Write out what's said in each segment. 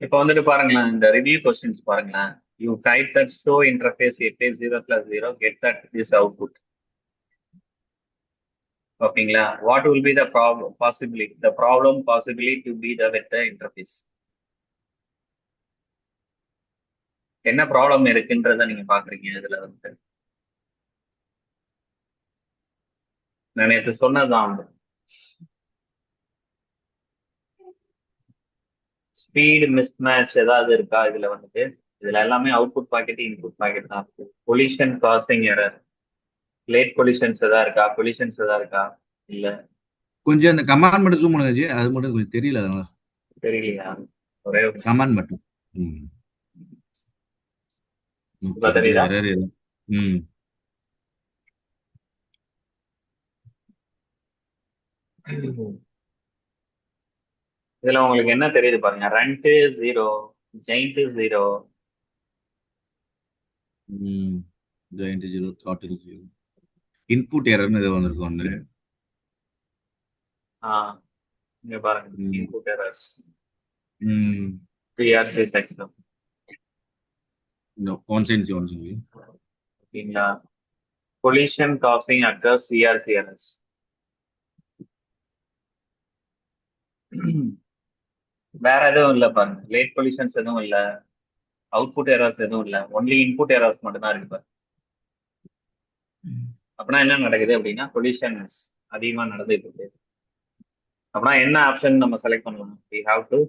இப்போ வந்துட்டு பாருங்களேன், இந்த ரிவ்யூ கொஸ்டின்ஸ் பாருங்களேன். You type that show interface 8 0 + 0 get that this output. ஓகேங்களா? What will be the problem possibility the problem possibility to be the with the interface. என்ன problem இருக்குன்றத நீங்க பாக்குறீங்க இதுல வந்து. நான் நேற்று சொன்னதுதான் வந்து ஸ்பீடு மிஸ்மேட்ச் ஏதாவது இருக்கா இதுல வந்துட்டு. இதுல எல்லாமே அவுட்புட் பாக்கெட் இன்புட் பாக்கெட் தான் இருக்கு. Collision causing error, late collisions ஏதாவது இருக்கா, கொலிஷன்ஸ் ஏதாவது இருக்கா? இல்ல கொஞ்சம் அந்த கமாண்ட் மட்டும் ஜூம் பண்ணுங்க ஜி. அது மட்டும் கொஞ்சம் தெரியல, அதனால தெரியலையா? ஒரே ஒரு நிமிஷம். கமாண்ட் மட்டும். இப்ப தெரியுதா? எரர் எதுவும். இதுல உங்களுக்கு என்ன தெரியுது பாருங்க. ரண்ட் 0, ஜெயிண்ட் 0. Giant 0, throttle 0. இன்புட் எரர்னு ஏதோ வந்திருக்கு ஒன்று. இங்க பாருங்க, இன்புட் எரர்ஸ் ம் 3RC செக்ஷன். ஓகேங்களா? Collision causing occurs CRC errors. வேற எதுவும் இல்ல பாருங்க. லேட் கொலிஷன்ஸ் எதுவும் இல்ல, அவுட்புட் எரர்ஸ் எதுவும் இல்ல, ஒன்லி இன்புட் எரர்ஸ் மட்டும் தான் இருக்கு பாருங்க. அப்படின்னா என்ன நடக்குது அப்படின்னா, கொலிஷன்ஸ் அதிகமா நடந்துட்டு இருக்கு. அப்படின்னா என்ன ஆப்ஷன் நம்ம செலக்ட் பண்ணலாம்? we have to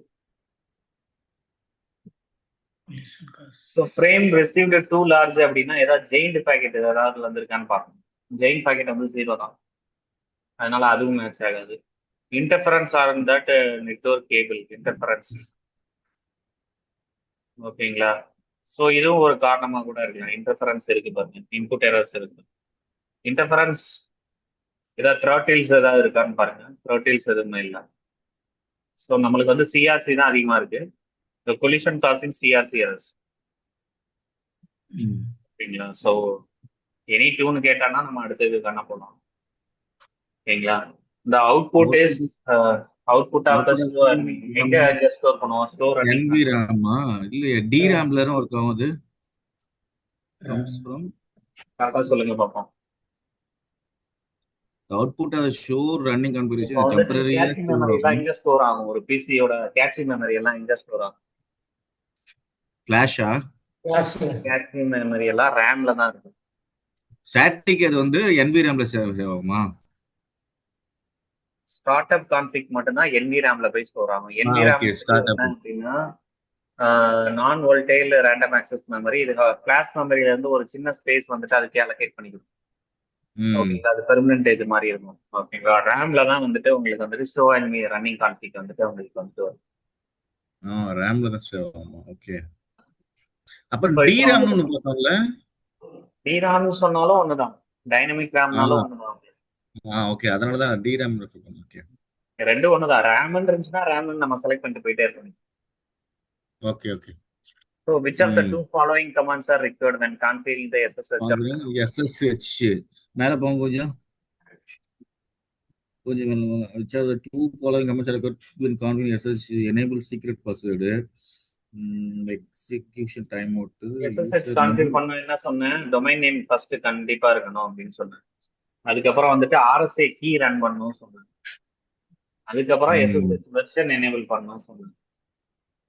frame received too large அப்படின்னா ஏதாவது ஜெயிண்ட் பாக்கெட் ஏதாவது வந்திருக்கான்னு பார்க்கணும். ஜெயிண்ட் பாக்கெட் வந்து 0 தான், அதனால அதுவும் மேட்ச் ஆகாது. Interference or that network cable interference. ஓகேங்களா? ஸோ இதுவும் ஒரு காரணமா கூட இருக்கலாம். இன்டர்ஃபரன்ஸ் இருக்கு பாருங்க, இன்புட் எரர்ஸ் இருக்கு. இன்டர்ஃபரன்ஸ் ஏதாவது த்ராட்டில்ஸ் ஏதாவது இருக்கான்னு பாருங்க. த்ராட்டில்ஸ் எதுவுமே இல்லை. ஸோ நம்மளுக்கு வந்து CRC தான் அதிகமா இருக்கு. இந்த கொலிஷன் காசிங் CRC எரர்ஸ். ஓகேங்களா? ஸோ எனி டியூன் கேட்டானா நம்ம அடுத்தது கண்ண போகலாம். ஓகேங்களா? இந்த output is output of the store. எங்க ஸ்டோர் பண்ணுவோம்? ஸ்டோர் NV RAM-ஆ இல்ல DRAM-ல ஒர்க் ஆகுது. கரெக்டா சொல்லுங்க பாப்போம். அவுட்புட் ஷோ ரன்னிங் கான்ஃபிகரேஷன் இப்போ டெம்பரரியா கேட்சி மெமரி எல்லாம் எங்க ஸ்டோர் ஆகும்? ஒரு பிசியோட கேட்சி மெமரி எல்லாம் எங்க ஸ்டோர் ஆகும்? ஃபிளாஷா? கேட்சி மெமரி எல்லாம் ரேம்ல தான் இருக்கு. ஸ்டாட்டிக் அது வந்து NV RAM-ல சேவ் ஆகுமா? ஸ்டார்ட் அப் கான்ஃபிக் மட்டும் தான் NV RAM-ல போய் ஸ்டோர் ஆகும். NV RAM என்ன அப்படின்னா நான் வோல்டைல் ரேண்டம் ஆக்சஸ் மெமரி. இது ஃபிளாஷ் மெமரியில இருந்து ஒரு சின்ன ஸ்பேஸ் வந்துட்டு அதுக்கு அலோகேட் பண்ணிக்கணும். ஓகேங்களா? அது பெர்மனன்ட் இது மாதிரி இருக்கும். ஓகேங்களா? ரேம்ல தான் வந்துட்டு உங்களுக்கு வந்துட்டு ஷோ அண்ட் ரன்னிங் கான்ஃபிக் வந்துட்டு உங்களுக்கு வந்துட்டு வரும். ரேம்ல தான் சேவ் ஆகுமா? ஓகே. அப்ப டிராம்னு ஒன்னு போட்டாங்கல. டிராம் சொன்னாலும் ஒண்ணுதான், டைனமிக் ரேம்னாலும் ஒண்ணுதான். ஓகே, அதனால தான் டிராம் ரெஃபர் பண்ணேன். ஓகே, ரெண்டு ஒண்ணுதான். ரேம்னு இருந்துச்சுன்னா ரேம்னு நம்ம செலக்ட் பண்ணிட்டு போயிட்டே இருக்கணும். Okay okay. So which of the two following commands are required when configuring the SSH? SSH மேல போங்க கொஞ்சம். which of the two following commands are required when configuring SSH? Enable secret password, execution time out. SSH configure பண்ண என்ன சொன்னேன்? Domain name first கண்டிப்பா இருக்கணும் அப்படின்னு சொன்னேன். அதுக்கப்புறம் வந்துட்டு RSA கீ ரன் பண்ணணும் சொன்னேன். அதுக்கப்புறம் SSH வெர்ஷன் எனேபிள் பண்ணணும் சொன்னேன்.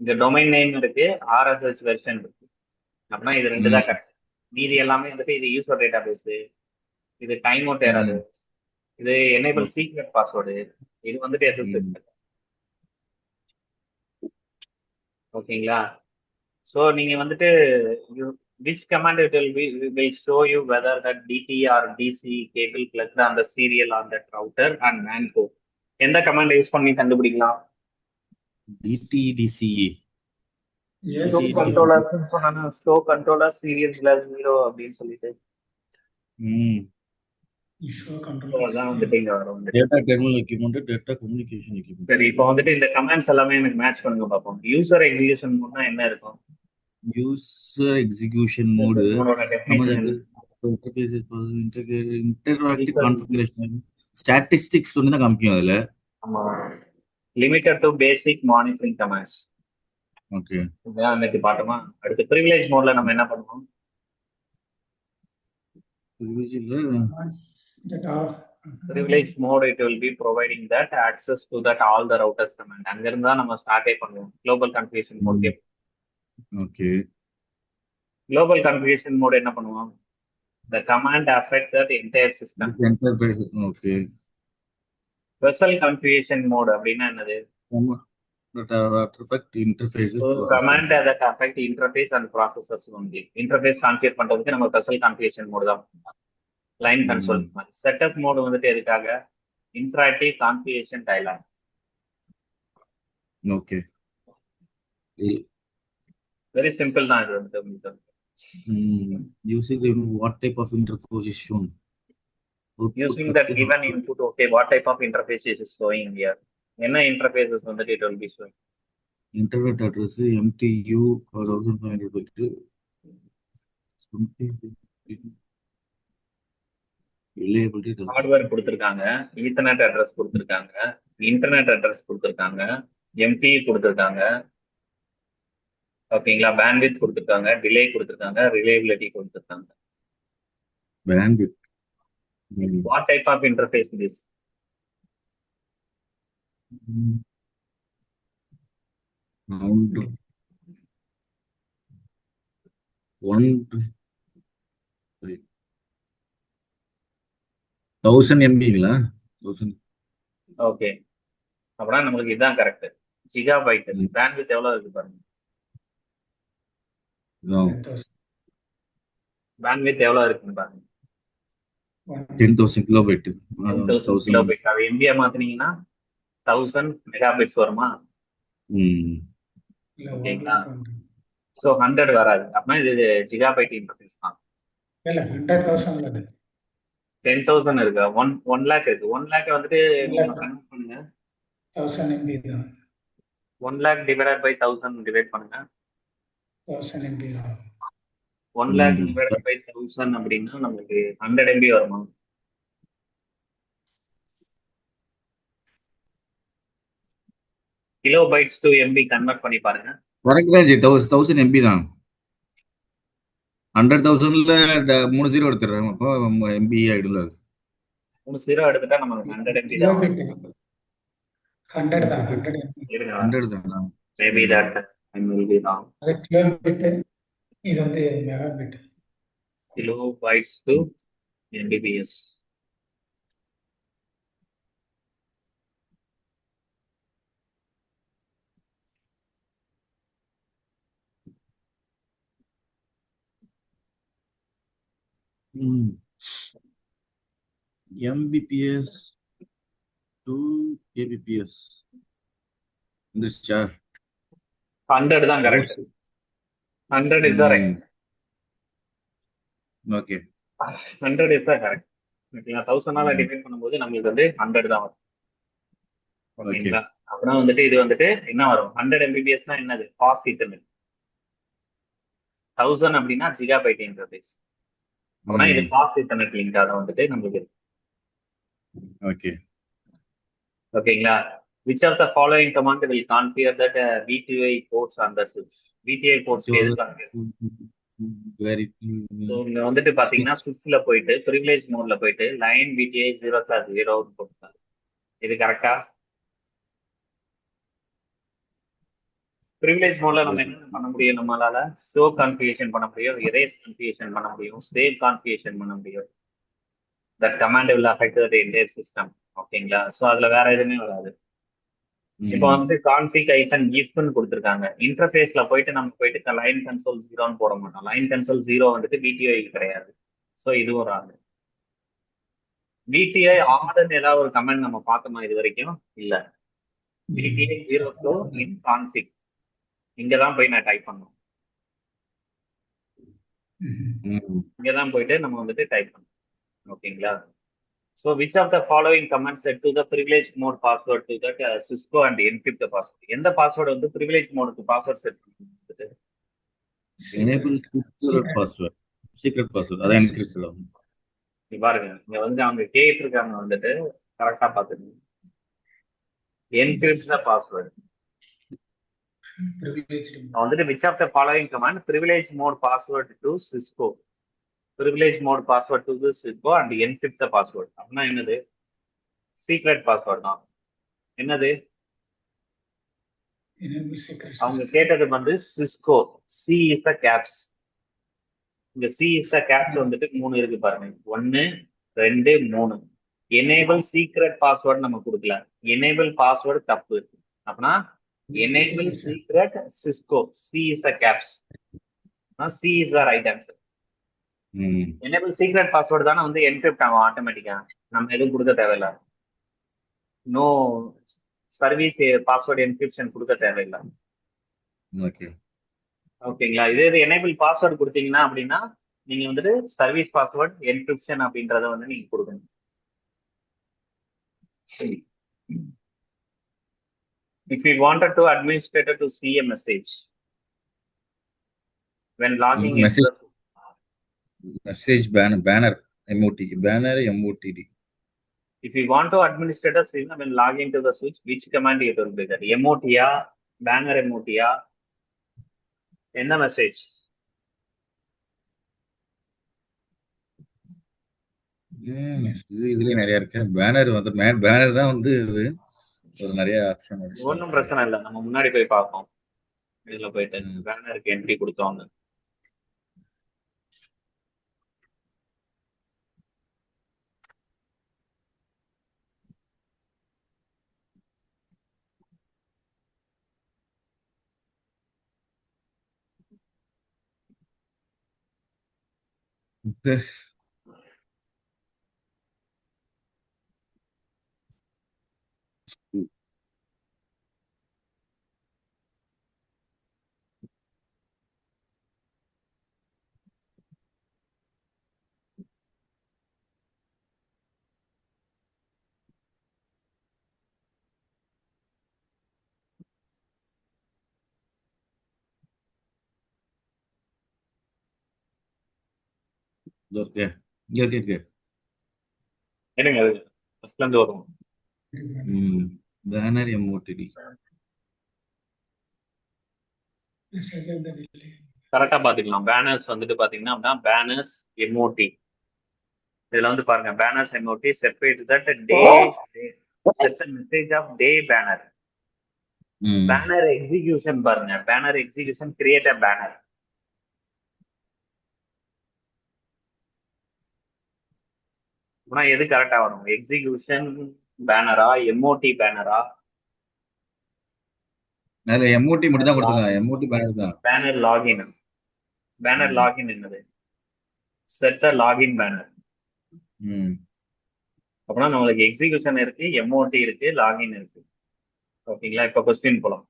இந்த டொமைன் நேம் இருக்கு, RSH வெர்ஷன் இருக்கு. அப்படின்னா இது ரெண்டு தான் கரெக்ட். மீதி எல்லாமே வந்துட்டு இது யூசர் டேட்டா பேஸ், இது டைம் அவுட் எரர், இது எனேபிள் சீக்ரெட் பாஸ்வேர்டு, இது வந்துட்டு SSH. ஓகேங்களா? ஸோ நீங்க வந்துட்டு which command it will show you whether that DT or DC cable plugged on the serial on that router and WAN port. எந்த command use பண்ணி கண்டுபிடிக்கலாம்? DTDCE. Show controller சொன்னா show controller serial +0 அப்படின்னு சொல்லிட்டு சரி, இப்போ வந்துட்டு இந்த கமாண்ட்ஸ் எல்லாமே எனக்கு மேட்ச் பண்ணுங்க பார்ப்போம். யூசர் எக்ஸிகியூஷன் மோட்னா என்ன இருக்கும்? User execution mode interactive configuration statistics தான் காமிக்கும் அதுல. ஆமா, limited to basic monitoring commands. Okay. இதுதான் இன்னைக்கு பாட்டுமா. அடுத்து ப்ரிவிலேஜ் மோட்ல நம்ம என்ன பண்ணுவோம்? ப்ரிவிலேஜ்ல That are privilege mode it will be providing that access to that all the routers command. அங்கிருந்து தான் நம்ம ஸ்டார்டே பண்ணுவோம் குளோபல் கன்ஃபிகரேஷன் மோட்கே. ஓகே. குளோபல் கன்ஃபிகரேஷன் மோட் என்ன பண்ணுவோம்? The command affect that entire system. Enterprise. Okay. Vessel configuration mode அப்படின்னா என்னது? Interface So command that affect interface and processors only. Interface configure பண்றதுக்கு நம்ம vessel configuration mode தான். Line console மாதிரி. Setup mode வந்துட்டு எதுக்காக? Interactive configuration dialogue. Okay. Very simple தான் இது வந்துட்டு. Using what type of interface is shown? Using that given input, okay, what type of interface is showing here? என்ன interfaces வந்துட்டு it will be showing? Internet address MTU 1500 byte. Hardware கொடுத்துருக்காங்க, ethernet address கொடுத்துருக்காங்க, internet address கொடுத்துருக்காங்க, empty கொடுத்துருக்காங்க, ஓகேங்களா, bandwidth கொடுத்துருக்காங்க, delay கொடுத்துருக்காங்க, reliability கொடுத்துருக்காங்க. Bandwidth. What type of interface is this? One 1000 MBங்களா? 1000. Okay, அப்படின்னா நம்மளுக்கு இதுதான் கரெக்ட். ஜிகாபைட் பேண்ட்வித் எவ்வளவு இருக்கு பாருங்க. பேண்ட்வித் எவ்வளவு இருக்குன்னு பாருங்க. 10,000 கிலோபைட். 10,000 கிலோபைட். அது எம்பியா மாத்தினீங்கன்னா 1000 மெகாபிட்ஸ் வருமா? ஓகேங்களா. ஸோ 100 வராது. அப்படின்னா இது ஜிகாபைட் இன்டர்ஃபேஸ் தான். 10,000 இருக்கு. 1 லேக் இருக்கு. 1 லேக் வந்துட்டு கன்வெர்ட் பண்ணுங்க. 1000 MB தான். 1 லேக் டிவைடட் பை 1000 டிவைட் பண்ணுங்க. 1000 MB தான். 1 லேக் டிவைடட் பை 1000 அப்படின்னா நமக்கு 100 MB வருமா? Kilobytes to MB convert பண்ணி பாருங்க. கரெக்ட் தான் ஜி. 1000 MB தான். 100,000ல 3 ஜீரோ எடுத்துறேன். அப்போ MB ஆயிடும்ல. 3 ஜீரோ எடுத்துட்டா நமக்கு 100 MB தான். 100 தான். 100 தானா? Maybe that I will be wrong. அது கிலோபிட், இது வந்து megabit. Kilobytes to MBPS. MBPS to KBPS. வந்துருச்சா? 100 தான் correct. 100 is the right. Okay. 100 is the correct. ஓகேங்களா. 1000ஆல டிவைட் பண்ணும்போது நம்மளுக்கு வந்து 100 தான் வரும். ஓகேங்களா. அப்புறம் வந்துட்டு இது வந்துட்டு என்ன வரும்? 100 MBPS னா என்னது? Fast ethernet. 1000 அப்படின்னா ஜிகாபைட் இன்டர்ஃபேஸ். அப்படின்னா இது ஃபாஸ்ட் ஈத்தர்நெட் லிங்க். அதை வந்துட்டு நம்மளுக்கு ஓகே. ஓகேங்களா. Which of the following command will configure that VTI ports on the switch? VTI ports இங்க வந்துட்டு பாத்தீங்கன்னா சுவிட்ச்ல போயிட்டு பிரிவிலேஜ் மோட்ல போயிட்டு லைன் VTI 0/0 போட்டுருக்காங்க. இது கரெக்டா? பிரிவிலேஜ் மோட்ல நம்ம என்ன பண்ண முடியும்? நம்மளால ஷோ கான்ஃபிகரேஷன் பண்ண முடியும், எரேஸ் கான்ஃபிகரேஷன் பண்ண முடியும், சேவ் கான்ஃபிகரேஷன் பண்ண முடியும். That command will affect the entire system. ஓகேங்களா. ஸோ அதுல வேற எதுவுமே வராது. இப்போ வந்து கான்ஃபிக் ஐஃபன் இஃப்னு கொடுத்துருக்காங்க. இன்டர்ஃபேஸ்ல போயிட்டு நம்ம போயிட்டு லைன் கன்சோல் 0ன்னு போட மாட்டோம். லைன் கன்சோல் 0 வந்துட்டு VTI கிடையாது. ஸோ இது ஒரு ஆடு. VTI ஆடுன்னு ஏதாவது ஒரு கமெண்ட் நம்ம பார்த்தோமா இது வரைக்கும்? இல்ல. VTI 0 இன் கான்ஃபிக் இங்கதான் போய் நான் டைப் பண்ணணும். இங்கதான் போயிட்டு நம்ம வந்துட்டு டைப் பண்ணணும். ஓகேங்களா. So which of the following commands set to the privilege mode password to that Cisco and encrypt the password? எந்த பாஸ்வேர்டு வந்து privilege modeக்கு பாஸ்வேர்ட் செட் பண்ணுது? enable secret password. secret password அத என்கிரிப்ட் ஆகும். நீ பாருங்க, இங்க வந்து அவங்க கேட்டிருக்காங்க வந்துட்டு கரெக்டா பாத்துக்கங்க. encrypt the password. privileged வந்துட்டு which of the following command privilege mode password to Cisco privilege mode password to the Cisco and encrypt the password அப்படின்னா என்னது சீக்ரெட் பாஸ்வேர்ட் தான் என்னது enable secret அவங்க system. கேட்டது வந்து Cisco C is the caps இந்த C is the caps வந்துட்டு 3 இருக்கு பாருங்க 1 2 3 எனேபிள் சீக்ரெட் பாஸ்வேர்டு நம்ம கொடுக்கல எனேபிள் பாஸ்வேர்டு தப்பு அப்படின்னா enable secret Cisco C is the caps C is the right answer enable secret password தானே வந்து என்கிரிப்ட் ஆகும் ஆட்டோமேட்டிக்கா நம்ம எதுவும் கொடுக்க தேவையில்ல நோ சர்வீஸ் பாஸ்வேர்டு என்கிரிப்ஷன் கொடுக்க தேவையில்லை ஓகே ஓகேங்களா இதே இது எனேபிள் பாஸ்வேர்டு கொடுத்தீங்கன்னா அப்படின்னா நீங்க வந்துட்டு சர்வீஸ் பாஸ்வேர்ட் என்கிரிப்ஷன் அப்படின்றத வந்து நீங்க கொடுக்கணும் if we wanted to administrator to see a message when logging message into message banner MOTD if we want to administrator see when logging to the switch which command it will be that MOT-யா banner MOT-யா என்ன message இதுல நிறைய இருக்கு banner வந்து banner தான் வந்து இது ஒரு நிறைய ஆப்ஷன் ஒன்றும் பிரச்சனை இல்லை நம்ம முன்னாடி போய் பார்ப்போம் இதுல போயிட்டு பேனருக்கு என்ட்ரி கொடுத்தோங்க இருக்கு என்னங்க அது ஃபர்ஸ்ட்ல இருந்து வரும் பேனர் MOTD கரெக்டா பாத்துக்கலாம் பேனர்ஸ் வந்துட்டு பாத்தீங்கன்னா அப்படின்னா பேனர்ஸ் எம்ஓடி இதுல வந்து பாருங்க banners MOD separate that day set message of day banner banner execution பாருங்க banner execution create a banner எது கரெக்டா வரும் எக்ஸிகியூஷன் பேனரா எம்ஓடி பேனரா அதுல எம்ஓடி மட்டும் தான் கொடுத்துருக்காங்க எம்ஓடி பேனர் தான் பேனர் லாகின் என்னது செட் த லாகின் பேனர் அப்படின்னா நம்மளுக்கு எக்ஸிகியூஷன் இருக்கு எம்ஓடி இருக்கு லாகின் இருக்கு ஓகேங்களா இப்ப கொஸ்டின் போலாம்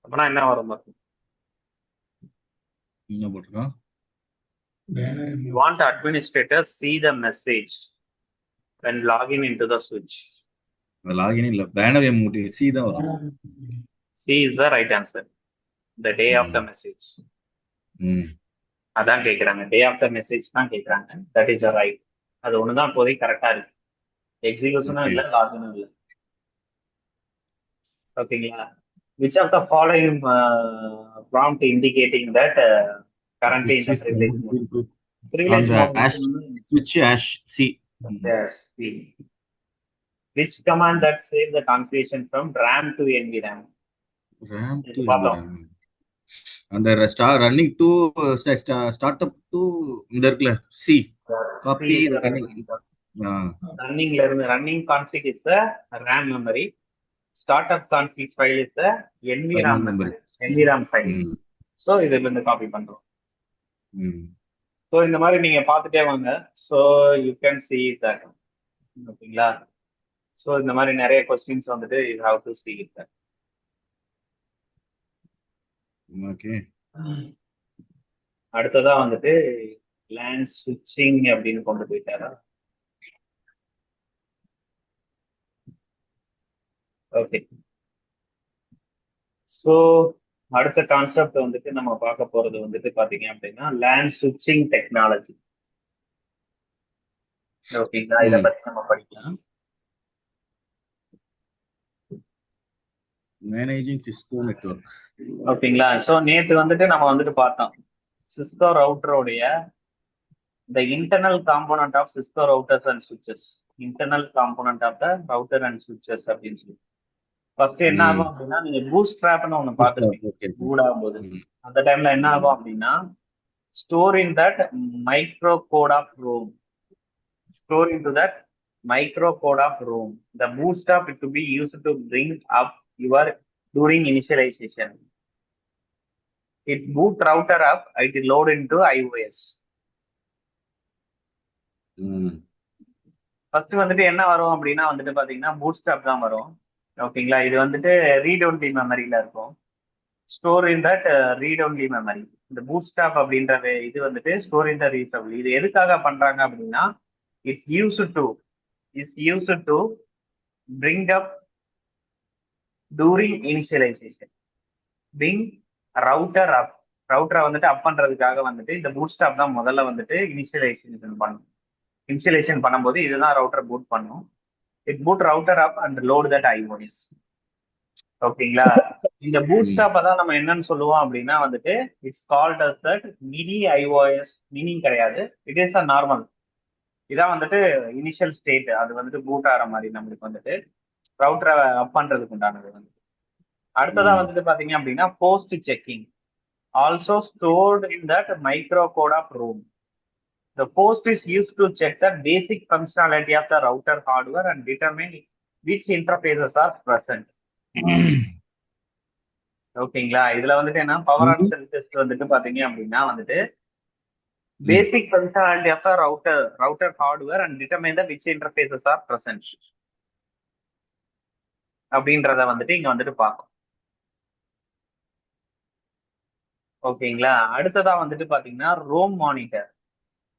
அப்படின்னா என்ன வரும் என்ன போட்டிருக்கோம் You want the administrator see the message when logging into the switch. Login இல்ல பேனர் MOTD C தான் வரும் C is the right answer. The day of the message. அதான் கேக்குறாங்க டே ஆஃப் த மெசேஜ் தான் கேக்குறாங்க தட் இஸ் ரைட் அது ஒண்ணுதான் இப்போதைக்கு கரெக்டா இருக்கு எக்ஸிகியூஷனும் இல்ல லாகினும் இல்ல ஓகேங்களா which of the following prompt indicating that currently in the privilege mode privilege mode switch hash C yes C which command that saves the configuration from RAM to NVRAM அந்த running to start up to இந்த இருக்குல C copy ரன்னிங்ல இருந்து running config is the RAM memory startup config file is the NVRAM file so இதுல இருந்து copy பண்றோம் so இந்த மாதிரி நீங்க பார்த்துட்டே வாங்க so you can see that ஓகேங்களா சோ இந்த மாதிரி நிறைய क्वेश्चंस வந்துட்டு you have to see it okay. அடுத்ததா வந்துட்டு லேன் ஸ்விட்சிங் அப்படின்னு கொண்டு போயிட்டாரா? ஓகே. ஸோ அடுத்த கான்செப்ட் வந்துட்டு நம்ம பார்க்க போறது வந்துட்டு பாத்தீங்க அப்படின்னா லேன் ஸ்விட்சிங் டெக்னாலஜி. ஓகேங்களா, இதை பத்தி நம்ம படிக்கலாம். Managing Cisco network. ஓகேங்களா, ஸோ நேற்று வந்துட்டு நம்ம வந்துட்டு பார்த்தோம் Cisco ரவுட்டருடைய the internal component of Cisco routers and switches. Internal component of the router and switches அப்படின்னு சொல்லி ஃபர்ஸ்ட் என்ன ஆகும் அப்படின்னா நீங்க பூஸ்ட் ட்ராப்னு ஒன்று பார்த்துருப்பீங்க பூட் ஆகும்போது. அந்த டைம்ல என்ன ஆகும் அப்படின்னா store in that micro code of ROM. Store into that micro code of ROM. The bootstrap it to be used to bring up your during initialization. It boot router up, it load into iOS. First வந்துட்டு என்ன வரும் அப்படின்னா வந்துட்டு பாத்தீங்கன்னா bootstrap தான் வரும். ஓகேங்களா, இது வந்துட்டு ரீட் ஒன்லி மெமரியில இருக்கும். Store in that read only memory. இந்த பூட்ஸ்ட்ராப் அப்படின்ற இது வந்துட்டு store in the read only. இது எதுக்காக பண்றாங்க அப்படின்னா it is used to bring up during initialization. Bring router up. ரவுட்டரை வந்துட்டு அப் பண்றதுக்காக வந்துட்டு இந்த பூட்ஸ்ட்ராப் தான் முதல்ல வந்துட்டு இனிஷியலைசேஷன் பண்ணும். இனிஷியலைசேஷன் பண்ணும்போது இதுதான் ரவுட்டர் பூட் பண்ணும். It boot router up and load that iOS. ஓகேங்களா, இந்த பூட்ஸ்ட்ராப்பை தான் நம்ம என்னன்னு சொல்லுவோம் அப்படின்னா வந்துட்டு it's called as that mini iOS. Mini கிடையாது, இட் இஸ் த நார்மல். இதான் வந்துட்டு இனிஷியல் ஸ்டேட். அது வந்துட்டு பூட் ஆகிற மாதிரி நம்மளுக்கு வந்துட்டு ரவுட்டரை அப் பண்றதுக்கு உண்டானது வந்து. அடுத்ததா வந்துட்டு பாத்தீங்க அப்படின்னா post checking also stored in that micro code of ROM. The post is used to check the basic functionality of the router hardware and determine which interfaces are present. ஓகேங்களா, இதுல வந்துட்டு என்ன பவர் அண்ட் செல் டெஸ்ட் வந்துட்டு பாத்தீங்க அப்படின்னா வந்துட்டு basic functionality of the router hardware and determine the which interfaces are present அப்படின்றத வந்துட்டு இங்க வந்துட்டு பார்க்கும். ஓகேங்களா, அடுத்ததா வந்துட்டு பாத்தீங்கன்னா ROM monitor,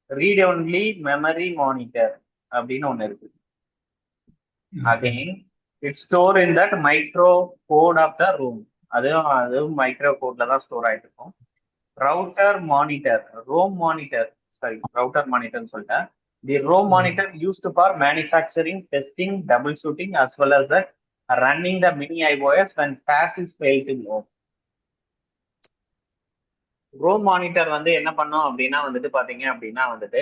read only memory monitor அப்படின்னு ஒண்ணு இருக்கு. Again it store in that micro code of the ROM. அதுவும் மைக்ரோ கோட்ல தான் ஸ்டோர் ஆயிட்டு இருக்கும். Router monitor, ROM monitor, sorry router மானிட்டர்னு சொல்லிட்டேன். The ROM monitor used for manufacturing, testing, double shooting as well as that running the mini iOS when flash is failed to load. ROM monitor வந்து என்ன பண்ணும் அப்படின்னா வந்துட்டு பாத்தீங்க அப்படின்னா வந்துட்டு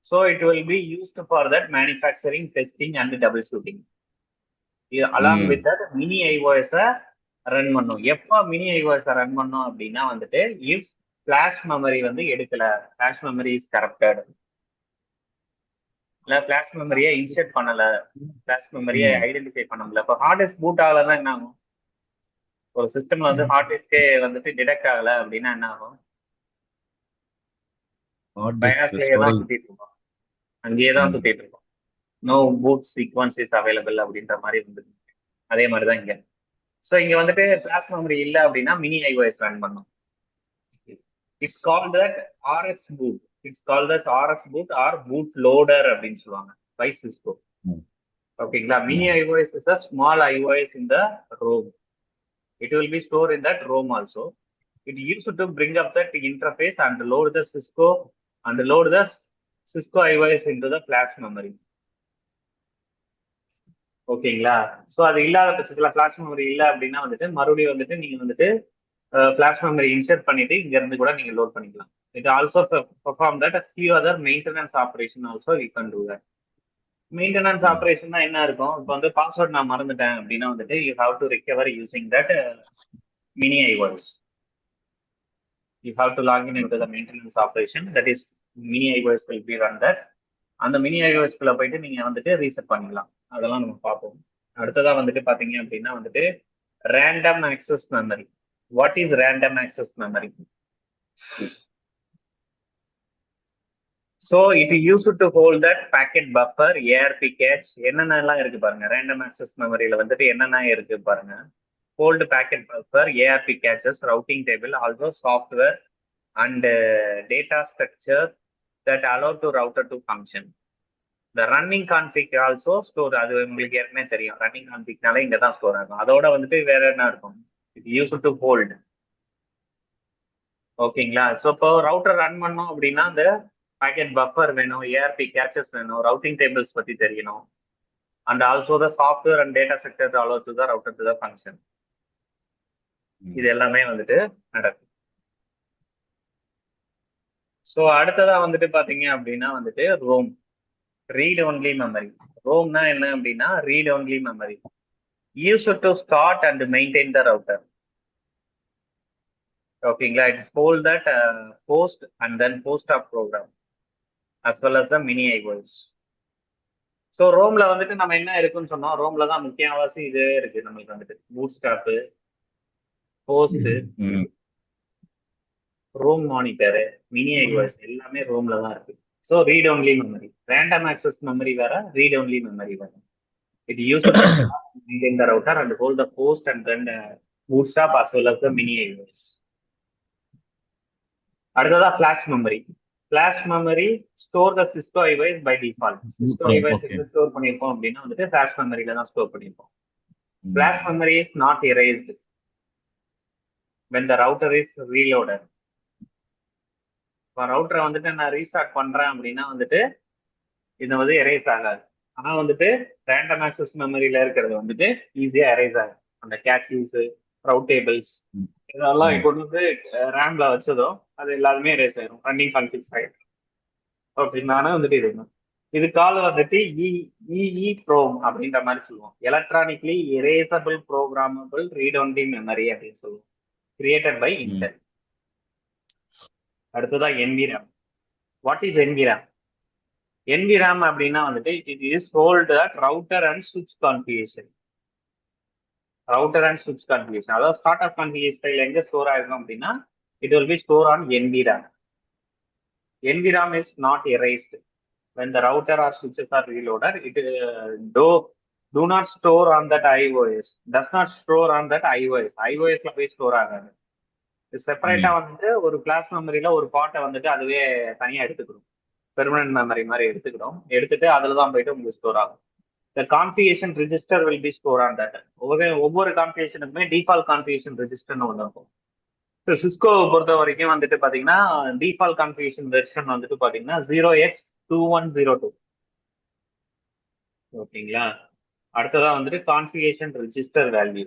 so it will be used for that manufacturing, testing and double shooting. Along with that mini ஐஓஎஸை run பண்ணும். எப்போ மினி ஐஓஎஸை ரன் பண்ணும் அப்படின்னா வந்துட்டு இஃப் ஃபிளாஷ் மெமரி வந்து எடுக்கல, ஃபிளாஷ் மெமரி இஸ் கரப்டட், இல்ல ஃபிளாஷ் மெமரியை இன்சர்ட் பண்ணல, ஃபிளாஷ் மெமரியை ஐடென்டிஃபை பண்ண முடியல. இப்போ ஹார்ட் டிஸ்க் பூட் ஆகலன்னா என்ன ஆகும்? ஒரு சிஸ்டம்ல வந்து ஹார்ட் டிஸ்கே வந்துட்டு டிடெக்ட் ஆகல அப்படின்னா என்ன ஆகும்? பைனாஸ்லயே தான் சுத்திட்டு இருக்கோம், அங்கேயே தான் சுத்திட்டு இருக்கோம். No boot sequence is available அப்படின்ற மாதிரி வந்துருக்கு. அதே மாதிரி தான் இங்க. ஸோ இங்க வந்துட்டு ஃபிளாஷ் மெமரி இல்லை அப்படின்னா மினி ஐஓஎஸ் ரன் பண்ணும். It's called that RX boot. It's called that RX boot or boot loader அப்படின்னு சொல்லுவாங்க பை சிஸ்கோ. ஓகேங்களா, mini IOS is a small IOS in the ROM. It will be stored in that ROM also. It used to bring up that interface and load the Cisco iOS into the flash memory. ஓகேங்களா, so அது இல்லாத பட்சத்தில் flash memory இல்லை அப்படின்னா வந்துட்டு மறுபடியும் வந்துட்டு நீங்க வந்துட்டு ஃபிளாஷ் மெமரி இன்சர்ட் பண்ணிட்டு இங்க இருந்து கூட நீங்க லோட் பண்ணிக்கலாம். It also perform that a few other maintenance operation also we can do that. Maintenance operation தான் என்ன இருக்கும்? இப்போ வந்து பாஸ்வேர்ட் நான் மறந்துட்டேன் அப்படின்னா வந்துட்டு you have to recover using that mini iOS. You have to login into the maintenance operation, that is mini iOS will be run that. அந்த மினி ஐஓஎஸ்குள்ள போயிட்டு நீங்க வந்துட்டு ரீசெட் பண்ணிக்கலாம். அதெல்லாம் நம்ம பார்ப்போம். அடுத்ததா வந்துட்டு பாத்தீங்க அப்படின்னா வந்துட்டு random access memory. What is random access memory? So it is used to hold that packet buffer, ARP cache, என்னென்னலாம் இருக்கு பாருங்க. ரேண்டம் ஆக்சஸ் மெமரியில வந்துட்டு என்னென்ன இருக்கு பாருங்க. hold packet buffer, ARP caches, routing table, also software and data structure that allow to router to function. The running config also store, அது உங்களுக்கு ஏற்கனவே தெரியும். ரன்னிங் கான்ஃபிக்னால இங்க தான் ஸ்டோர் ஆகும். அதோட வந்துட்டு வேற என்ன இருக்கும், it used to hold. ஓகேங்களா? ஸோ இப்போ ரவுட்டர் ரன் பண்ணோம் அப்படின்னா அந்த பேக்கெட் பஃபர் வேணும், ஏஆர்பி கேச்சஸ் வேணும், ரவுட்டிங் டேபிள்ஸ் பத்தி தெரியணும், and also the software and data structure allow to the router to the function. இது எல்லாமே வந்துட்டு நடக்கும். ஸோ அடுத்ததா வந்துட்டு பாத்தீங்க அப்படின்னா வந்துட்டு ரோம், ரீட் ஒன்லி மெமரி. ரோம்னா என்ன அப்படின்னா read only memory, use to start and maintain the router. ஓகேங்களா? It's whole that post and then post of program as well as the mini IOs. So ரோம்ல வந்துட்டு நம்ம என்ன இருக்குன்னு சொன்னோம், ரோம்ல தான் முக்கியவாசி இதே இருக்கு நம்மளுக்கு வந்துட்டு bootstrap, post, ROM monitor, mini IOS எல்லாமே ரோம்ல தான் இருக்கு. So read only memory, random access memory வேற, ரீட் ஒன்லி மெமரி வேற. It use maintain the router and hold the post and then bootstrap as well as the mini IOS. அடுத்ததா flash memory. Flash memory store the Cisco IOS by default. Cisco IOS store பண்ணிருப்போம் அப்படின்னா வந்துட்டு flash மெமரியில தான் store பண்ணிருப்போம். Flash memory is not erased when the router is reloaded. இப்போ ரவுட்டரை வந்துட்டு நான் ரீஸ்டார்ட் பண்றேன் அப்படின்னா வந்துட்டு இது வந்து எரேஸ் ஆகாது. ஆனா வந்துட்டு ரேண்டம் ஆக்சஸ் மெமரியில இருக்கிறது வந்துட்டு ஈஸியா எரேஸ் ஆகும். அந்த கேட்சீஸ், ரவுட் டேபிள்ஸ் இதெல்லாம் கொண்டு வந்து ரேம்ல வச்சதோ அது எல்லாருமே எரேஸ் ஆயிடும், ரன்னிங் கான்ஃபிக் ஆயிடும் அப்படின்னா வந்துட்டு இருக்கணும். இது கால் வந்துட்டு இஇ ப்ரோம் அப்படின்ற மாதிரி சொல்லுவோம். Electronically erasable programmable read only memory அப்படின்னு சொல்லுவோம், கிரியேட்டட் பை இன்டெல். அடுத்ததா NVRAM. What is NVRAM? NVRAM அப்படின்னா வந்துட்டு it is hold router and சுவிட்ச் கான்ஃபிகரேஷன். ரவுட்டர் அண்ட் சுவிட்ச் கான்ஃபிகரேஷன், அதாவது ஸ்டார்ட் ஆஃப் கான்ஃபிகரேஷன் எங்க ஸ்டோர் ஆகும் அப்படின்னா it will be stored on NVRAM. NVRAM is not erased when the router or switches are reloaded. It do not store on that IOS, does not store on that IOS. IOS ல போய் store ஆகாது. செப்பரேட்டா வந்து ஒரு class மெமரியில ஒரு பார்ட்டை வந்துட்டு அதுவே தனியா எடுத்துக்கிறோம், பெர்மனன்ட் மெமரி மாதிரி எடுத்துக்கிறோம். எடுத்துட்டு அதுல தான் போயிட்டு உங்களுக்கு ஸ்டோர் ஆகும். The configuration register will be stored on that. ஒவ்வொரு கான்ஃபிகரேஷனுக்குமே டிஃபால்ட் கான்ஃபிகரேஷன் ரெஜிஸ்டர்னு ஒன்று இருக்கும். ஸோ சிஸ்கோவை பொறுத்த வரைக்கும் வந்துட்டு பாத்தீங்கன்னா டிஃபால்ட் கான்ஃபிகரேஷன் வெர்ஷன் வந்துட்டு பாத்தீங்கன்னா 0x2102. ஓகேங்களா? அடுத்ததா வந்துட்டு configuration register value.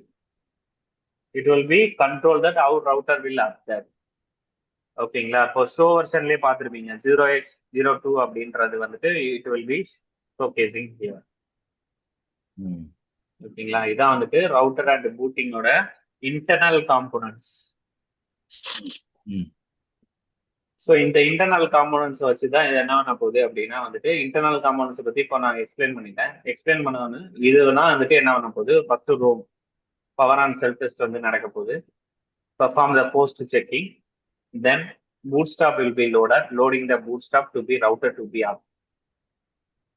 It will B control that our router will update. ஓகேங்களா? இப்போ ஷோ வெர்ஷன்லேயே பார்த்துருப்பீங்க 0x02 அப்படின்றது வந்துட்டு it will be showcasing here. ஓகேங்களா? இதான் வந்துட்டு ரவுட்டர் அண்ட் பூட்டிங்கோட இன்டர்னல் காம்போனன்ட்ஸ். ஸோ இந்த இன்டர்னல் காம்போனன்ட்ஸ் வச்சுதான் இது என்ன பண்ண போகுது அப்படின்னா வந்துட்டு இன்டர்னல் காம்போனன்ட்ஸ் பத்தி இப்போ நான் எக்ஸ்பிளைன் பண்ணிட்டேன். எக்ஸ்பிளைன் பண்ணவொன்னு இதுதான் வந்துட்டு என்ன பண்ண போகுது, first ROM power on self test வந்து நடக்க போகுது. perform the post checking, then bootstrap will be loaded, loading the bootstrap to be routed to be up.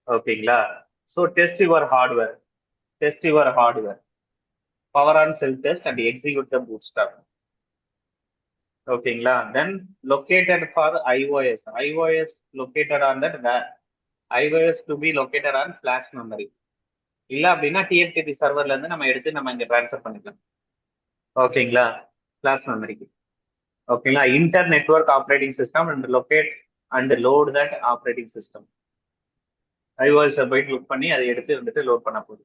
ஓகேங்களா? So test your hardware, power on self test and execute the bootstrap. ஓகேங்களா? தென் located for iOS located on that iOS to be located on flash memory. இல்ல அப்படின்னா TFTP சர்வர்ல இருந்து நம்ம எடுத்து நம்ம இங்க transfer பண்ணிக்கலாம். ஓகேங்களா? ஃபிளாஷ் மெமரிக்கு. ஓகேங்களா? Inter network operating system and locate and load that operating system. iOS போயிட்டு லுக் பண்ணி அதை எடுத்து வந்துட்டு லோட் பண்ண போகுது.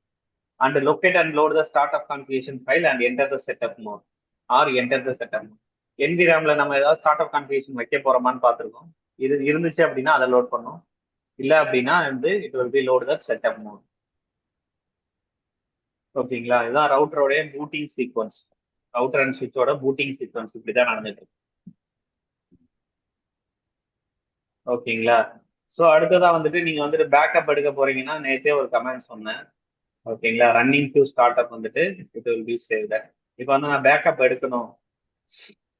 And locate and load the start of configuration file and enter the setup mode or enter the setup mode. NVRAMல நம்ம ஏதாவது ஸ்டார்ட் ஆஃப் கான்ஃபிகரேஷன் வைக்க போறோமான்னு பார்த்துருக்கோம். இது இருந்துச்சு அப்படின்னா அதை லோட் பண்ணோம், இல்ல அப்படின்னா வந்து it will be load the setup mode. ஓகேங்களா? இதுதான் ரவுட்டரோடைய பூட்டிங் சீக்வன்ஸ், ரவுட்டர் அண்ட் ஸ்விட்சோட பூட்டிங் சீக்வன்ஸ் இப்படிதான் நடந்துட்டு இருக்கு. ஓகேங்களா? ஸோ அடுத்ததா வந்துட்டு நீங்க வந்துட்டு பேக்கப் எடுக்க போறீங்கன்னா நேற்றே ஒரு கமெண்ட் சொன்னேன். ஓகேங்களா? ரன்னிங் டு ஸ்டார்ட் அப் வந்துட்டு it will be save that. இப்போ வந்து நான் பேக்கப் எடுக்கணும்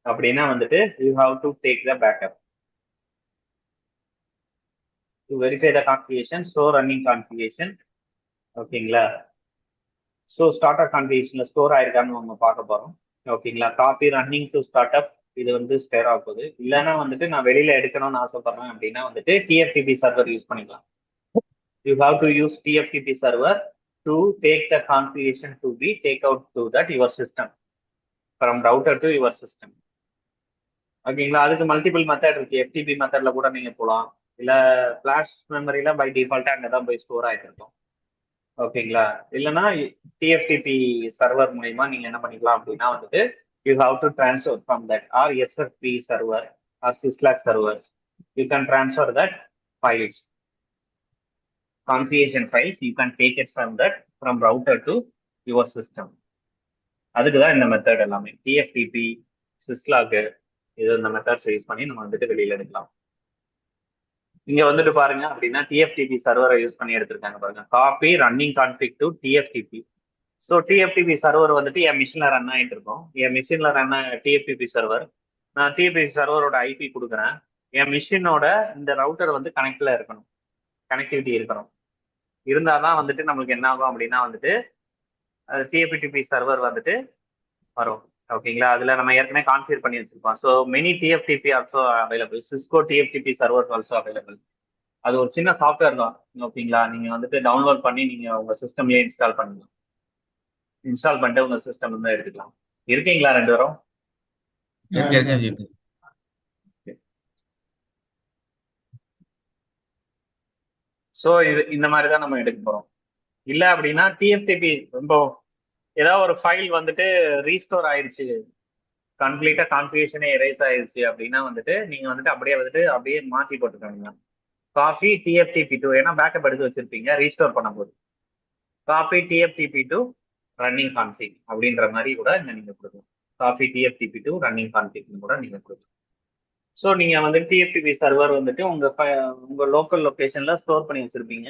அப்படின்னா வந்துட்டு you have to take the backup to verify the configuration, store running configuration. ஓகேங்களா? ஸோ ஸ்டார்ட் அப் கான்ஃபிகரேஷன்ல ஸ்டோர் ஆயிருக்கான்னு நம்ம பார்க்க போறோம். ஓகேங்களா? Copy running to start up இது வந்து ஸ்டோர் ஆக போகுது. இல்லைன்னா வந்துட்டு நான் வெளியில எடுக்கணும்னு ஆசைப்படுறேன் அப்படின்னா வந்துட்டு டிஎஃப்டிபி சர்வர் யூஸ் பண்ணிக்கலாம். You have to use TFTP server to take the configuration to be take out to that your system from router to your system. ஓகேங்களா? அதுக்கு மல்டிபிள் மெத்தட் இருக்கு. எஃப்டிபி மெத்தட்ல கூட நீங்க போகலாம். இல்ல ஃபிளாஷ் மெமரியில பை டிஃபால்ட்டா அங்கே தான் போய் ஸ்டோர் ஆகிட்டு இருக்கும். ஓகேங்களா? இல்லைன்னா டிஎஃப்டிபி சர்வர் மூலியமா நீங்க என்ன பண்ணிக்கலாம் அப்படின்னா வந்துட்டு you have to transfer from that or SFP server or syslog servers. You can transfer that files, configuration files. You can take it from that from router to your system. அதுக்கு தான் இந்த method எல்லாமே. TFTP, சிஸ்லாக், இது இந்த methods use பண்ணி நம்ம வந்துட்டு வெளியில எடுக்கலாம். இங்க வந்துட்டு பாருங்க அப்படின்னா டிஎஃப்டிபி சர்வரை யூஸ் பண்ணி எடுத்திருக்காங்க பாருங்க. Copy running config to TFTP. So TFTP server வந்துட்டு என் மிஷின்ல ரன் ஆகிட்டு இருக்கும். என் மிஷின்ல ரன் டிஎஃப்டிபி சர்வர், நான் டிஎஃப்டிபி சர்வரோட ஐபி கொடுக்குறேன். என் மிஷினோட இந்த ரவுட்டர் வந்து கனெக்ட்ல இருக்கணும், கனெக்டிவிட்டி இருக்கணும். இருந்தாதான் வந்துட்டு நம்மளுக்கு என்ன ஆகும் அப்படின்னா வந்துட்டு டிஎஃப்டிபி சர்வர் வந்துட்டு வரும். ஓகேங்களா? அதுல நம்ம ஏற்கனவே கான்ஃபிகர் பண்ணி வச்சிருப்போம். So many TFTP also available. Cisco TFTP servers also available. அது ஒரு சின்ன சாஃப்ட்வேர் தான். ஓகேங்களா? நீங்க வந்துட்டு டவுன்லோட் பண்ணி நீங்க உங்க சிஸ்டம்லயே இன்ஸ்டால் பண்ணலாம். இன்ஸ்டால் பண்ணிட்டு உங்க சிஸ்டம் வந்து எடுத்துக்கலாம். இருக்கீங்களா ரெண்டு பேரும்? ஸோ இது இந்த மாதிரி தான் நம்ம எடுக்க போறோம். இல்ல அப்படின்னா டிஎஃப்டிபி ரொம்ப ஏதாவது ஒரு ஃபைல் வந்துட்டு ரீஸ்டோர் ஆயிடுச்சு, கம்ப்ளீட்டா கான்ஃபிகரேஷனே எரேஸ் ஆயிடுச்சு அப்படின்னா வந்துட்டு நீங்க வந்துட்டு அப்படியே மாற்றி போட்டுக்கோங்க. காப்பி டிஎஃப்டிபி டு, ஏன்னா பேக்கப் எடுத்து வச்சிருப்பீங்க ரீஸ்டோர் பண்ணும்போது. Copy TFTP to running config அப்படின்ற மாதிரி கூட நீங்க கொடுக்கலாம். காப்பி டிஎஃப்டிபி டு ரன்னிங் கான்ஃபிக்னு கூட நீங்க கொடுக்கலாம். ஸோ நீங்க வந்து டிஎஃப்டிபி சர்வர் வந்துட்டு உங்க லோக்கல் லொகேஷன்ல ஸ்டோர் பண்ணி வச்சிருப்பீங்க.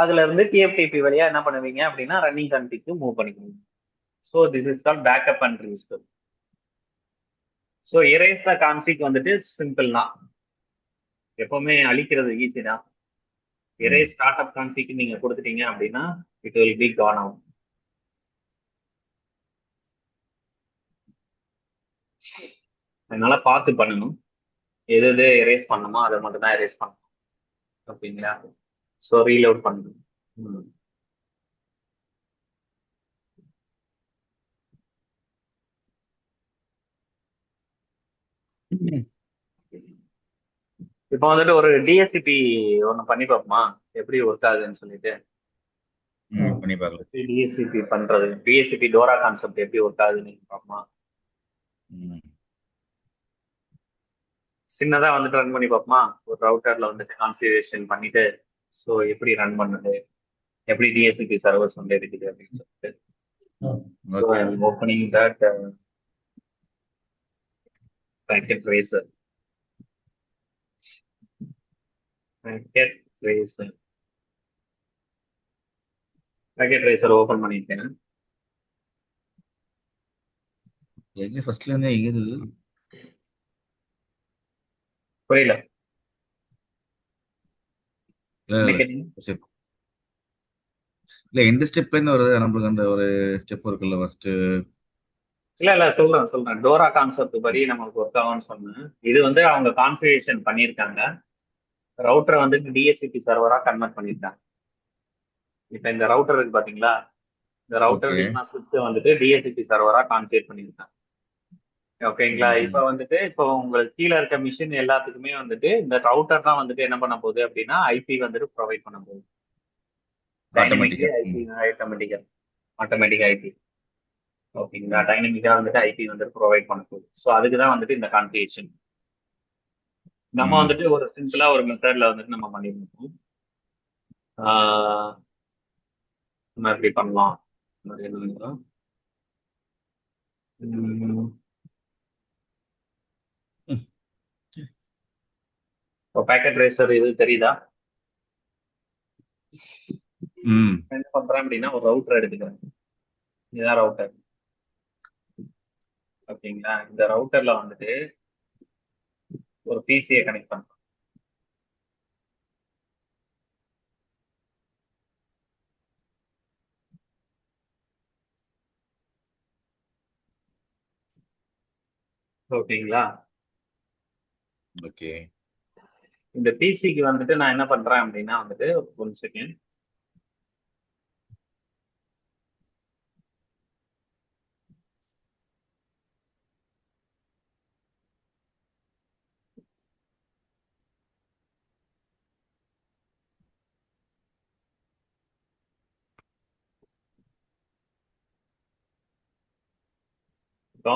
அதுல இருந்து டிஎஃப்டிபி வழியா என்ன பண்ணுவீங்க அப்படின்னா ரன்னிங் கான்ஃபிக்கு மூவ் பண்ணிக்கணும். So this is called backup and restore. So erase the config வந்துட்டு சிம்பிள் தான், எப்பவுமே அழிக்கிறது ஈஸி தான். எரேஸ் ஸ்டார்ட் அப் கான்ஃபிக் நீங்க கொடுத்துட்டீங்க அப்படின்னா it will B Khan out. அதனால பார்த்து பண்ணணும். எது எது எரேஸ் பண்ணணுமோ அதை மட்டும் தான் எரேஸ் பண்ணணும். ஓகேங்களா? ஸோ ரீலோட் பண்ணணும். இப்போ வந்துட்டு ஒரு டிஎஸ்சிபி ஒன்று பண்ணி பார்ப்போமா, எப்படி ஒர்க் ஆகுதுன்னு சொல்லிட்டு. பண்ணி பார்க்கலாம். டிஎஸ்சிபி பண்றது, டிஎஸ்சிபி டோரா கான்செப்ட் எப்படி ஒர்க் ஆகுதுன்னு பார்ப்போமா. சின்னதா வந்துட்டு ரன் பண்ணி பார்ப்போமா. ஒரு ரவுட்டர்ல வந்துட்டு கான்ஃபிகரேஷன் பண்ணிட்டு ஸோ எப்படி ரன் பண்ணுது, எப்படி டிஎஸ்சிபி சர்வர்ஸ் வந்து இருக்குது அப்படின்னு சொல்லிட்டு. Opening that packet tracer. packet tracer open பண்ணிட்டேன். எங்க ஃபர்ஸ்ட்ல இருந்தே எங்க இது புரியல. இல்ல எந்த ஸ்டெப்ல இருந்து வருது நமக்கு, அந்த ஒரு ஸ்டெப் இருக்குல்ல ஃபர்ஸ்ட். இல்ல சொல்றேன் டோரா கான்செப்ட் படி நமக்கு ஒர்க் ஆகும்னு சொன்னேன். இது வந்து அவங்க கான்ஃபிகரேஷன் பண்ணியிருக்காங்க. ரவுட்டரை வந்துட்டு டிஎஸ்சிபி சர்வரா கன்வெர்ட் பண்ணியிருக்காங்க. இப்ப இந்த ரவுட்டர் இருக்கு பாத்தீங்களா, இந்த ரவுட்டர் சுவிட்ச் வந்துட்டு டிஎஸ்சிபி சர்வரா கான்ஃபிகர் பண்ணியிருக்காங்க. ஓகேங்களா? இப்ப வந்துட்டு இப்போ உங்களுக்கு கீழே இருக்க மிஷின் எல்லாத்துக்குமே வந்துட்டு இந்த ரவுட்டர் தான் வந்துட்டு என்ன பண்ண போகுது அப்படின்னா ஐபி வந்துட்டு ப்ரொவைட் பண்ண போகுது. டைனமிக்கா ஐபி, ஆட்டோமேட்டிக் ஐபி. ஓகேங்களா? டைனமிக்கா வந்துட்டு ஐபி வந்துட்டு ப்ரொவைட் பண்ண போகுது. ஸோ அதுக்கு தான் வந்துட்டு இந்த கான்ஃபிகரேஷன். நம்ம வந்துட்டு ஒரு சிம்பிளா ஒரு மெத்தட்ல வந்துட்டு நம்ம பண்ணிருக்கோம். நம்ம எப்படி பண்ணலாம், பேக்கெட் ட்ரேசர் இது தெரியுதா? என்ன பண்றேன் அப்படின்னா ஒரு ரவுட்டர் எடுத்துக்கிறேன். இதுதான் ரவுட்டர். ஓகேங்களா? இந்த ரவுட்டர்ல வந்துட்டு ஒரு பிசியை கனெக்ட் பண்றேன். ஓகேங்களா? ஓகே. இந்த பிசிக்கு வந்துட்டு நான் என்ன பண்றேன் அப்படின்னா வந்துட்டு 1 செகண்ட். இப்போ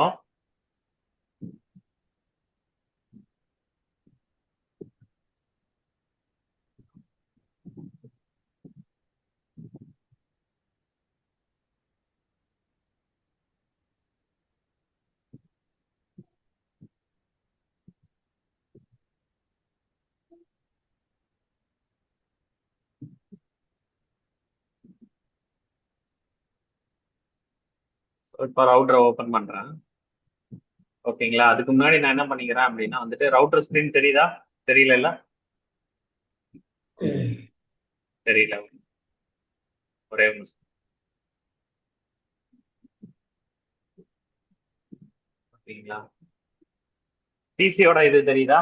இப்போ ரவுட்டரை ஓபன் பண்றேன். ஓகேங்களா? அதுக்கு முன்னாடி நான் என்ன பண்ணிக்கிறேன் அப்படின்னா வந்துட்டு ரவுட்டர் ஸ்கிரீன் தெரியுதா? தெரியல? சரி. தெரியல. ஒரே ஒரு நிமிஷம். ஓகேங்களா? பிசியோட இது தெரியுதா?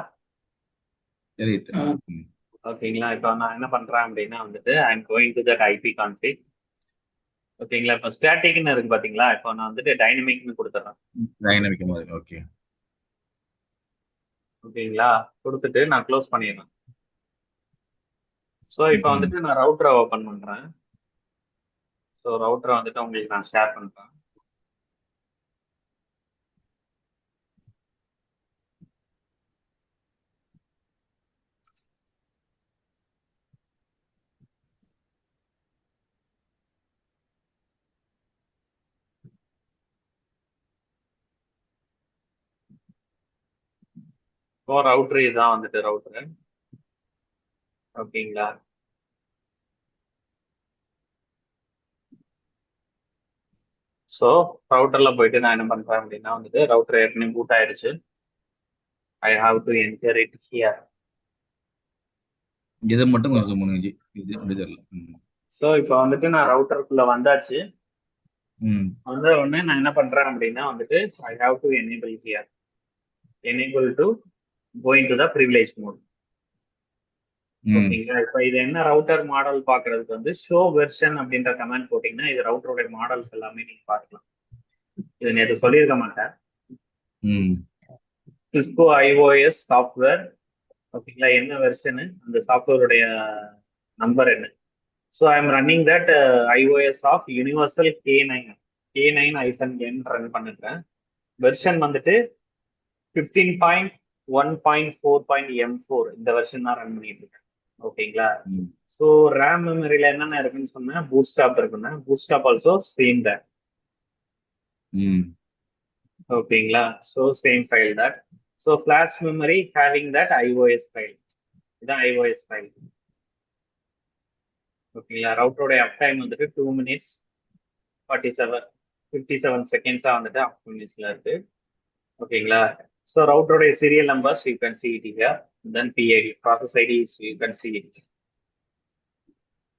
தெரியுது. ஆ, ஓகேங்களா? இப்போ நான் என்ன பண்றேன் அப்படின்னா வந்துட்டு ஐ am going to that IP config. ஓகேங்களா? இப்போ ஸ்டாட்டிக்னு இருக்கு பாத்தீங்களா? இப்போ நான் வந்துட்டு டைனமிக்னு கொடுத்துட்றேன். டைனமிக் மாதிரி. ஓகே. ஓகேங்களா? கொடுத்துட்டு நான் க்ளோஸ் பண்ணிடுறேன். ஸோ இப்போ ம். வந்துட்டு நான் ரவுட்டரை ஓபன் பண்றேன். ஸோ ரவுட்டரை வந்துட்டு உங்களுக்கு நான் ஷேர் பண்றேன். இப்போ ரவுட்டர் இதுதான் வந்துட்டு ரவுட்டரு. ஓகேங்களா? ஸோ ரவுட்டர்ல போயிட்டு நான் என்ன பண்றேன் அப்படின்னா வந்துட்டு ரவுட்டர் ஏற்கனவே பூட் ஆயிடுச்சு. ஐ have to enter it here. இதை மட்டும் கொஞ்சம் zoom பண்ணுங்க ஜி. இது அப்படி தெரியல. ஸோ இப்போ வந்துட்டு நான் ரவுட்டருக்குள்ள வந்தாச்சு. ம். வந்த உடனே நான் என்ன பண்றேன் அப்படின்னா வந்துட்டு I have to enable here. Enable to going to the privilege mode. ம். ஓகேங்களா? இப்போ இது என்ன ரவுட்டர் மாடல் பாக்குறதுக்கு வந்து ஷோ வெர்ஷன் அப்படின்ற கமெண்ட் போட்டீங்கன்னா இது ரவுட்டருடைய மாடல்ஸ் எல்லாமே நீங்க பார்க்கலாம். இது நேற்று சொல்லியிருக்க மாட்டேன். ம். Cisco IOS software. ஓகேங்களா? என்ன வெர்ஷனு, அந்த சாஃப்ட்வேருடைய நம்பர் என்ன. So I am running that IOS of universal K9 run பண்ணிருக்கேன். வெர்ஷன் வந்துட்டு 15.1.4.M4 இந்த வெர்ஷன் தான் ரன் பண்ணிட்டு இருக்கேன். ஓகேங்களா? ம். ஸோ ரேம் மெமரியில என்னென்ன இருக்குன்னு சொன்னேன். பூட்ஸ்டாப் இருக்குன்னா பூட்ஸ்டாப் ஆல்சோ சேம் that. ம். ஓகேங்களா? So same file that. So flash memory having that iOS file. இதான் ஐஓஎஸ் ஃபைல். ஓகேங்களா? ரவுட்டரோட அப் டைம் வந்துட்டு 2 minutes 57 செகண்ட்ஸா வந்துட்டு அப் மினிட்ஸ்ல இருக்கு. ஓகேங்களா? ஸோ ரவுட்டரோட serial numbers you can see it here. Then PID process IDs you can see it.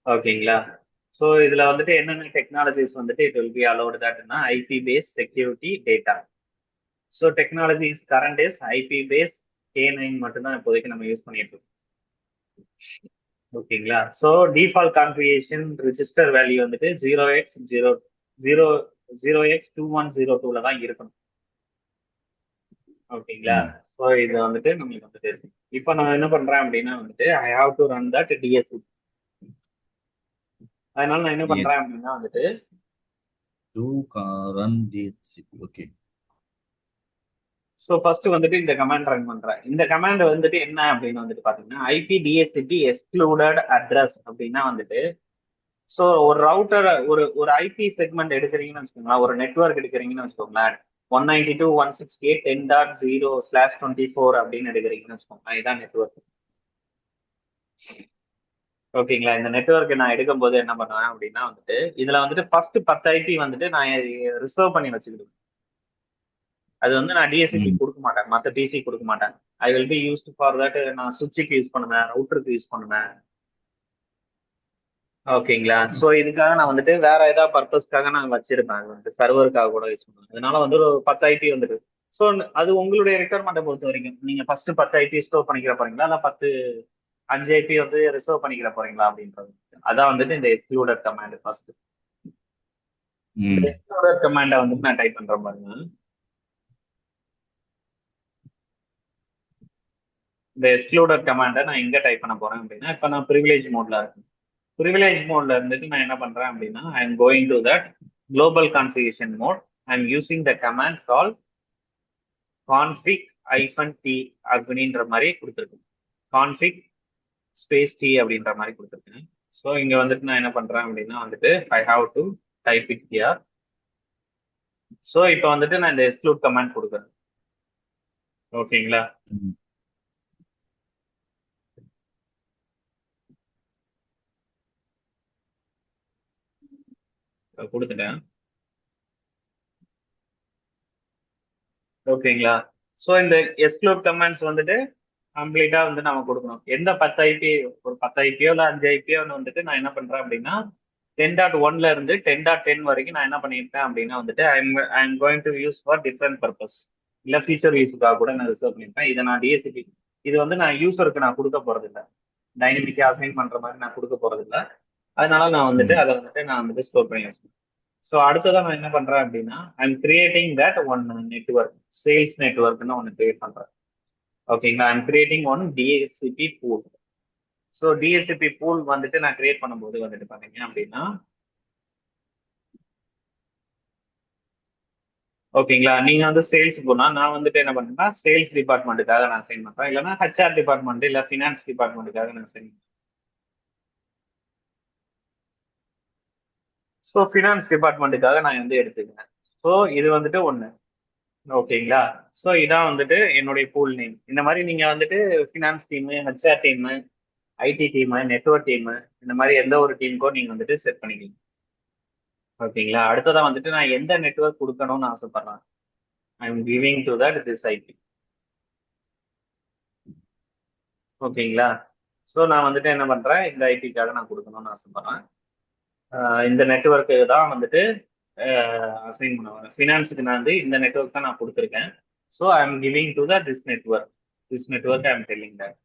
ஓகேங்களா? So இதுல வந்துட்டு என்னென்ன டெக்னாலஜிஸ் வந்துட்டு இட் வில் பி அலோடு தட்னா IP base security data. So technologies current is IP base K9 மட்டும்தான் இப்போதைக்கு நம்ம use பண்ணிட்டு இருக்கோம். ஓகேங்களா? So default configuration register value வந்துட்டு 0x2102ல தான் இருக்கணும். ஓகேங்களா? ஸோ இது வந்துட்டு நம்மளுக்கு வந்துட்டு இப்போ நான் என்ன பண்றேன் அப்படின்னா வந்துட்டு I have to run that DSC. அதனால நான் என்ன பண்றேன் அப்படின்னா வந்துட்டு run DHCP. Okay. So first வந்துட்டு இந்த கமாண்ட் ரன் பண்றேன். இந்த கமாண்ட் வந்துட்டு என்ன அப்படின்னு வந்துட்டு பாத்தீங்கன்னா ஐபி டிஎஸ்சிபி எக்ஸ்க்ளூடட் அட்ரஸ் அப்படின்னா வந்துட்டு ஸோ ஒரு ரவுட்டர் ஒரு ஐபி செக்மெண்ட் எடுக்கிறீங்கன்னு வச்சுக்கோங்களேன், ஒரு நெட்வொர்க் எடுக்கிறீங்கன்னு வச்சுக்கோங்களேன், 192.168.10/24 அப்படின்னு எடுக்கிறீங்கன்னு வச்சுக்கோங்களேன், இதான் நெட்வொர்க். ஓகேங்களா? இந்த நெட்வொர்க் நான் எடுக்கும் போது என்ன பண்ணுவேன் அப்படின்னா வந்துட்டு இதுல வந்துட்டு ஃபர்ஸ்ட் 10 ஐபி வந்துட்டு நான் ரிசர்வ் பண்ணி வச்சுக்கிடுவேன். அது வந்து நான் டிஎஸ்சிபி கொடுக்க மாட்டேன், மற்ற பிசி கொடுக்க மாட்டேன். ஐ will be used for that. நான் சுவிட்சுக்கு யூஸ் பண்ணுவேன், ரவுட்டருக்கு யூஸ் பண்ணுவேன். ஓகேங்களா? ஸோ இதுக்காக நான் வந்துட்டு வேற ஏதாவது பர்பஸ்க்காக நான் வச்சிருப்பேன். அது வந்துட்டு சர்வருக்காக கூட யூஸ் பண்ணுவேன். அதனால வந்து ஒரு 10 ஐபி வந்துட்டு ஸோ அது உங்களுடைய ரெக்குயர்மெண்ட்டை பொறுத்த வரைக்கும் நீங்க ஃபர்ஸ்ட் 10 ஐபி ஸ்டோர் பண்ணிக்கிற போறீங்களா, இல்ல 5 ஐபி வந்து ரிசர்வ் பண்ணிக்கிற போறீங்களா அப்படின்றது. அதான் வந்துட்டு இந்த எக்ஸ்க்ளூடட் கமாண்ட். ஃபர்ஸ்ட் இந்த எக்ஸ்க்ளூடட் கமாண்டை வந்துட்டு நான் டைப் பண்றேன் பாருங்க. இந்த எக்ஸ்க்ளூடட் கமாண்டை நான் எங்க டைப் பண்ண போறேன் அப்படின்னா, இப்போ நான் ப்ரிவிலேஜ் மோட்ல இருக்கேன். ப்ரிவிலேஜ் மோட்ல இருந்துட்டு நான் என்ன பண்றேன் அப்படின்னா, I am going to that global configuration mode. I am using the command call config -t அப்படின்ற மாதிரி கொடுத்துருக்கேன். கான்ஃபிக் ஸ்பேஸ் டி அப்படின்ற மாதிரி கொடுத்துருக்கேன். ஸோ இங்க வந்துட்டு நான் என்ன பண்றேன் அப்படின்னா வந்துட்டு I have to type it here. So இப்போ வந்துட்டு நான் இந்த எக்ஸ்க்ளூட் கமாண்ட் கொடுக்குறேன். ஓகேங்களா? கொடுத்துட்டேன். ஓகேங்களா? ஸோ இந்த எக்ஸ்க்ளூட் கமாண்ட்ஸ் வந்துட்டு கம்ப்ளீட்டா வந்து நம்ம கொடுக்கணும். எந்த 10 ஐபி, ஒரு 10 ஐபியோ இல்லை 5 ஐபியோ வந்துட்டு நான் என்ன பண்றேன் அப்படின்னா 10.1ல இருந்து 10.10 வரைக்கும் நான் என்ன பண்ணியிருக்கேன் அப்படின்னா வந்துட்டு ஐ am going to use for different purpose, இல்லை ஃபீச்சர் யூஸுக்காக கூட நான் ரிசர்வ் பண்ணியிருப்பேன். இதை நான் டிஎஸ்சிபி இது வந்து நான் யூஸருக்கு நான் கொடுக்க போறது இல்லை, டைனமிக்கா அசைன் பண்ற மாதிரி நான் கொடுக்க போறது இல்லை. அதனால நான் வந்துட்டு அதை வந்துட்டு நான் வந்துட்டு ஸ்டோர் பண்ணி வச்சுக்கேன். ஸோ அடுத்ததான் நான் என்ன பண்றேன் அப்படின்னா I am creating that one network, sales நெட்வொர்க்னு ஒன்று கிரியேட் பண்றேன். ஓகேங்களா? I am creating one DSCP pool. So DSCP pool வந்துட்டு நான் கிரியேட் பண்ணும்போது வந்துட்டு பாத்தீங்க அப்படின்னா, ஓகேங்களா, நீங்க வந்து சேல்ஸ் போனா நான் வந்துட்டு என்ன பண்றேன்னா சேல்ஸ் டிபார்ட்மெண்ட்டுக்காக நான் சைன் பண்றேன், இல்லைன்னா ஹெச்ஆர் டிபார்ட்மெண்ட் இல்ல ஃபினான்ஸ் டிபார்ட்மெண்ட்டுக்காக நான் சைன் பண்றேன். ஸோ ஃபினான்ஸ் டிபார்ட்மெண்ட்டுக்காக நான் வந்து எடுத்துக்கிறேன். ஸோ இது வந்துட்டு ஒண்ணு. ஓகேங்களா? ஸோ இதான் வந்துட்டு என்னுடைய பூல் நேம். இந்த மாதிரி நீங்க வந்துட்டு finance team, HR team, IT team, network team, இந்த மாதிரி எந்த ஒரு டீமுக்கோ நீங்க வந்துட்டு செட் பண்ணிக்கலாம். ஓகேங்களா? அடுத்ததான் வந்துட்டு நான் எந்த நெட்வொர்க் கொடுக்கணும்னு ஆசைப்படுறேன், I am giving to that this IP. ஓகேங்களா? ஸோ நான் வந்துட்டு என்ன பண்றேன், இந்த ஐபிக்காக நான் கொடுக்கணும்னு ஆசைப்படுறேன். இந்த நெட்வொர்க்கு தான் வந்துட்டு அசைன் பண்ண வரேன். ஃபினான்ஸுக்கு நான் வந்து இந்த நெட்வொர்க் தான் நான் கொடுத்துருக்கேன். So I am giving to the this network I am telling that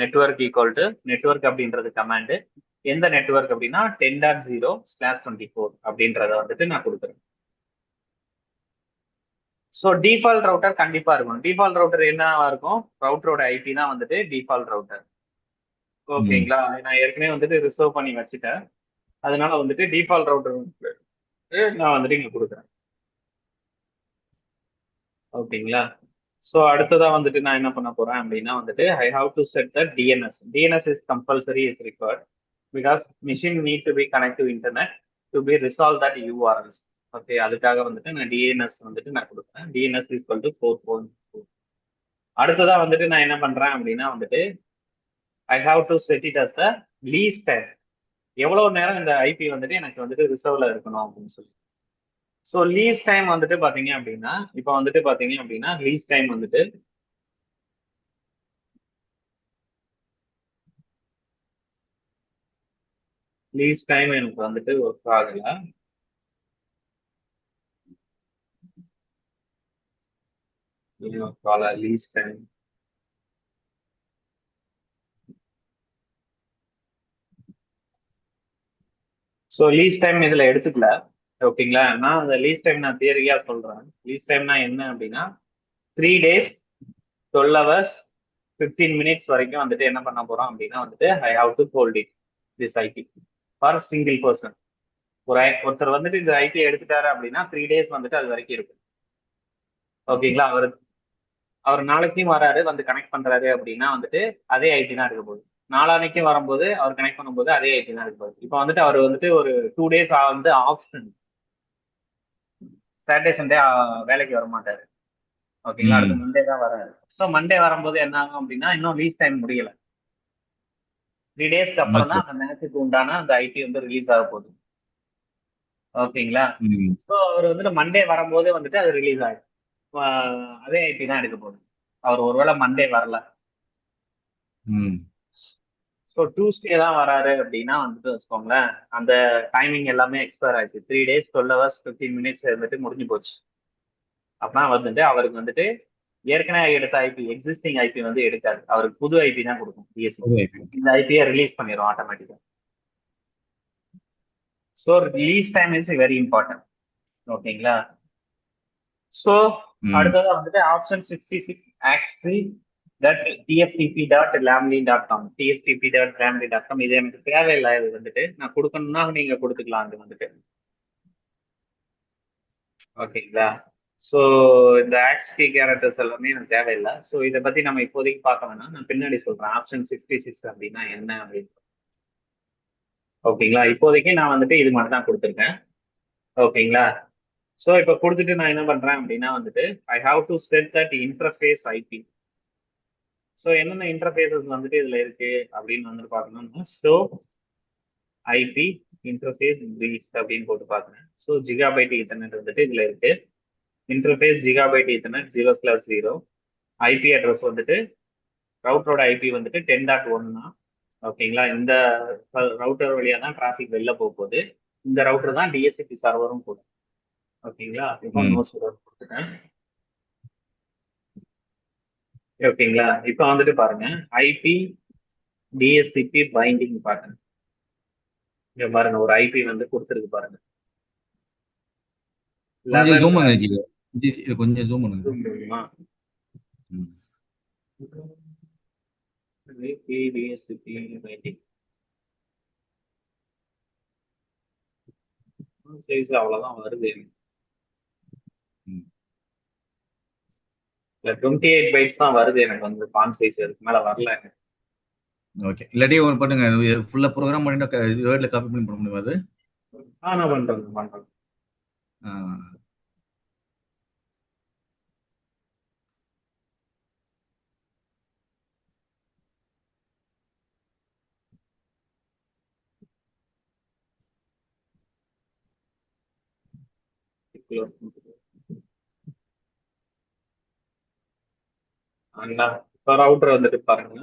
network equal to network அப்படின்றது கமாண்டு. எந்த நெட்வொர்க் அப்படின்னா 10.0/24 அப்படின்றத வந்துட்டு நான் கொடுக்குறேன். ஸோ டிஃபால்ட் ரவுட்டர் கண்டிப்பா இருக்கும். டிஃபால்ட் ரவுட்டர் என்னவா இருக்கும், ரவுட்டரோட ஐபி தான் வந்துட்டு டிஃபால்ட் ரவுட்டர். ஓகேங்களா? நான் ஏற்கனவே வந்துட்டு ரிசர்வ் பண்ணி வச்சுட்டேன். அதனால வந்துட்டு டிஃபால்ட் ரவுட்டர் நான் வந்துட்டு இங்க கொடுக்குறேன். ஓகேங்களா? ஸோ அடுத்ததா வந்துட்டு நான் என்ன பண்ண போறேன் அப்படின்னா வந்துட்டு I have to set the DNS. DNS is compulsory, is required because machine need to be connect to internet to be resolve that URLs. Okay, அதுக்காக வந்துட்டு நான் டிஎன்எஸ் வந்துட்டு நான் கொடுக்குறேன். DNS is equal to 4.4. அடுத்ததா வந்துட்டு நான் என்ன பண்றேன் அப்படின்னா வந்துட்டு I have to set it as the lease time. எவ்வளவு நேரம் இந்த ஐபி வந்துட்டு எனக்கு வந்துட்டு ரிசர்வ்ல இருக்கணும் அப்படின்னு சொல்லி. ஸோ லீஸ் டைம் வந்துட்டு பாத்தீங்க அப்படின்னா இப்போ வந்துட்டு பாத்தீங்க அப்படின்னா லீஸ் டைம் வந்துட்டு லீஸ் டைம் எனக்கு வந்துட்டு ஒர்க் ஆகல. Lease time so lease time இதுல எடுத்துக்கல. ஓகேங்களா? நான் அந்த லீஸ் டைம் நான் தியரியா சொல்றேன். லீஸ் டைம்னா என்ன அப்படின்னா 3 days 12 hours 15 minutes வரைக்கும் வந்துட்டு என்ன பண்ண போறோம் அப்படின்னா வந்துட்டு I have to hold it this IP for single person. ஒருத்தர் வந்துட்டு இந்த ஐபி எடுத்துட்டாரு அப்படின்னா 3 days வந்துட்டு அது வரைக்கும் இருக்கும். ஓகேங்களா? அவர் நாளைக்கும் வராரு வந்து கனெக்ட் பண்றாரு அப்படின்னா வந்துட்டு அதே ஐபி தான் இருக்க போகுது. நாளானைக்கும் வரும்போது அவர் கனெக்ட் பண்ணும்போது அதே ஐபி தான் இருக்க போகுது. இப்போ வந்துட்டு அவர் வந்துட்டு ஒரு 2 days வந்து ஆப்ஷன், சாட்டர்டே சண்டே வேலைக்கு வர மாட்டாரு. ஓகேங்களா? அடுத்த மண்டே தான் வராரு. ஸோ மண்டே வரும்போது என்ன ஆகும் அப்படின்னா இன்னும் லீஸ் டைம் முடியல. 3 daysக்கு அப்புறம் தான் அந்த நேரத்துக்கு உண்டான அந்த ஐபி வந்து ரிலீஸ் ஆக போகுது. ஓகேங்களா? ஸோ அவர் வந்துட்டு மண்டே வரும்போது வந்துட்டு அது ரிலீஸ் ஆகும். அதே ஐபி தான் எடுக்க போகுது. அவர் ஒருவேளை மண்டே வரல, ஸோ டியூஸ்டே தான் வராரு அப்படின்னா வந்துட்டு வச்சுக்கோங்களேன் அந்த டைமிங் எல்லாமே எக்ஸ்பயர் ஆயிடுச்சு. 3 days 12 hours 15 minutes வந்துட்டு முடிஞ்சு போச்சு. அப்படின்னா வந்துட்டு அவருக்கு வந்துட்டு ஏற்கனவே எடுத்த ஐபி எக்ஸிஸ்டிங் ஐபி வந்து எடுக்காது, அவருக்கு புது ஐபி தான் கொடுக்கும் டிஎஸ்சிபி. ஓகே. இந்த ஐபியை ரிலீஸ் பண்ணிடும் ஆட்டோமேட்டிக்கா. So release time is very important. ஓகேங்களா? ஸோ அடுத்ததா வந்துட்டு option 66 oxy that tftp.lamley.com tftp.lamley.com இது எனக்கு தேவையில்லை. இது வந்துட்டு நான் கொடுக்கணும்னா நீங்க கொடுத்துக்கலாம். அது வந்துட்டு ஓகேங்களா? ஸோ இந்த ஆக்ஸ்கி கேரக்டர்ஸ் எல்லாமே எனக்கு தேவையில்லை. ஸோ இதை பத்தி நம்ம இப்போதைக்கு பார்க்க வேணாம், நான் பின்னாடி சொல்றேன் ஆப்ஷன் 66 அப்படின்னா என்ன அப்படின்னு. ஓகேங்களா? இப்போதைக்கு நான் வந்துட்டு இது மட்டும் தான் கொடுத்துருக்கேன். ஓகேங்களா? ஸோ இப்போ கொடுத்துட்டு நான் என்ன பண்றேன் அப்படின்னா வந்துட்டு I have to set that interface IP. So என்னென்ன இன்டர்ஃபேஸஸ் வந்துட்டு இதுல இருக்கு அப்படின்னு வந்துட்டு பார்க்கணும்னா ஷோ ஐபி இன்டர்ஃபேஸ் பிரீஃப் அப்படின்னு போட்டு பார்க்குறேன். ஸோ ஜிகாபைட் ஈத்தர்நெட் வந்துட்டு இதுல இருக்கு. Interface gigabyte ethernet 0/0. IP address வந்துட்டு ரவுட்டரோட ஐபி வந்துட்டு 10.1 தான். ஓகேங்களா? இந்த ரவுட்டர் வழியா தான் டிராஃபிக் வெளில போக போகுது. இந்த ரவுட்டர் தான் டிஎஸ்சிபி சர்வரும் கூட. ஓகேங்களா? இப்போ நோ சர்வர் கொடுத்துட்டேன். ஓகேங்களா? இப்போ வந்துட்டு பாருங்க ஐபி டிஎஸ்சிபி பைண்டிங் பாருங்க. இங்க பாருங்க ஒரு ஐபி வந்து கொடுத்துருக்கு பாருங்க. கொஞ்சம் ஜூம் பண்ணுங்க ஜி. கொஞ்சம் ஜூம் பண்ணுங்க. ஐபி டிஎஸ்சிபி பைண்டிங் சைஸ் அவ்வளவுதான் வருது. 28 பைட்ஸ் தான் வருது எனக்கு வந்து பான் சைஸ், அதுக்கு மேல வரல எனக்கு. ஓகே, இல்லாட்டி ஒரு பண்ணுங்க ஃபுல்லா ப்ரோக்ராம் பண்ணிட்டு வேர்ட்ல காப்பி பண்ணி பண்ண முடியுமா அது? நான் பண்றேன். ரவுட்டர் வந்துட்டு பாருங்க